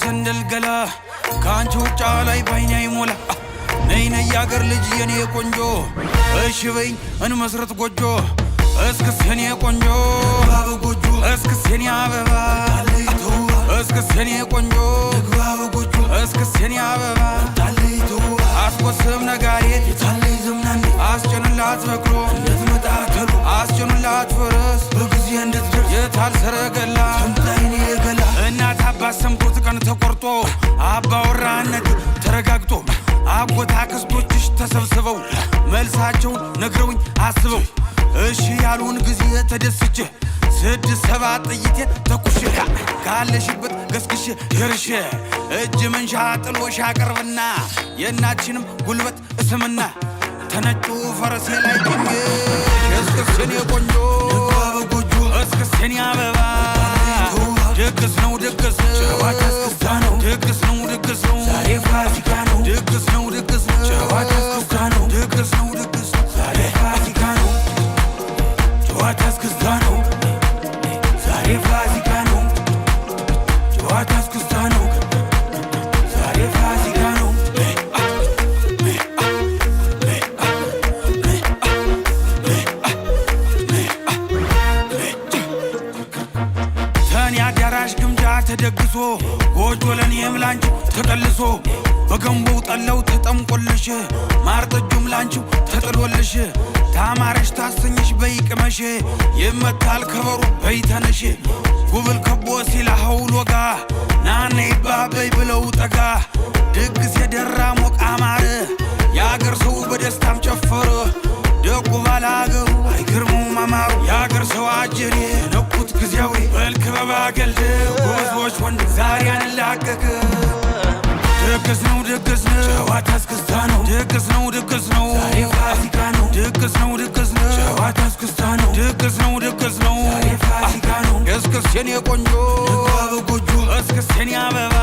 ሰንደል ገላ ካንቺ ውጫ ላይ ባይኔ አይሞላ ነይ ነይ ያገር ልጅ የኔ ቆንጆ እሺ በይኝ እንመስረት ጎጆ እስክስ የኔ ቆንጆ ጎጆ እስክስ የኔ አበባ እስክስ የኔ ቆንጆ ጎጆ እስክስ የኔ አበባ አስቆስም ነጋሪት የታለይ ዘምናኔ አስጨንላት በቅሎ እንድትመጣተሉ አስጨንላት ፈረስ በጊዜ እንድትደርስ የታል ሰረገላ ተምታይኔ የገላ እናት አባት ሰምቶት ቀን ተቆርጦ አባወራነት ተረጋግጦ አጎት አክስቶችሽ ተሰብስበው መልሳቸውን ነግረውኝ አስበው እሺ ያሉን ጊዜ ተደስቼ 6-7 ጥይቴ ተኩሼ ካለሽበት ገስግሼ ደርሼ እጅ መንሻ ጥሎሽ አቀርብና የእናትሽንም ጉልበት እስምና ተነጩ ፈረሴ ላይ ቆሜ እስክስ የኔ ቆንጆ ጎጆ እስክስ የኔ አበባ ድግስ ነው ድግስ ጨዋታ እስክስታ ነው ድግስ ነው ድግስ ነው ዛሬ ፋሲካ ነው ድግስ ነው ድግስ ነው ጨዋታ እስክስታ ነው ድግስ ነው ድግስ ነው ዛሬ ፋሲካ ነው ጨዋታ እስክስታ ነው ዛሬ ፋሲካ ነው ጨዋታ እስክስታ ነው ዛሬ ፋሲካ ነው ተኔ አዳራሽ ግምጃ ተደግሶ ጎጆ ለኔም ላንቺ ተቀልሶ በገንቦው ጠለው ተጠምቆልሽ ማር ጠጁም ላንቺው ተጥሎልሽ ታማረሽ ታሰኝሽ በይቅመሽ ይመታል ከበሩ በይተነሽ ጉብል ከቦ ሲላ ሐውል ወጋ ናነ ይባበይ ብለው ጠጋ ድግስ የደራ ሞቅ አማረ የአገር ሰው በደስታም ጨፈረ ደጉ ባላገሩ አይገርሙም አማሩ የአገር ሰው አጀሬ ነኩት ጊዜያዊ በልክበባ ገልድ ጎዞች ወንድ ዛሬ አንላቀቅ ድግስ ነው ድግስ ነው ጨዋታ እስክስታ ነው ድግስ ነው ድግስ ነው ዛሬ ፋሲካ ነው ድግስ ነው ድግስ ነው ጨዋታ እስክስታ ነው ድግስ ነው ድግስ ነው ዛሬ ፋሲካ ነው እስክስ የኔ ቆንጆ ጎጆ እስክስ የኔ አበባ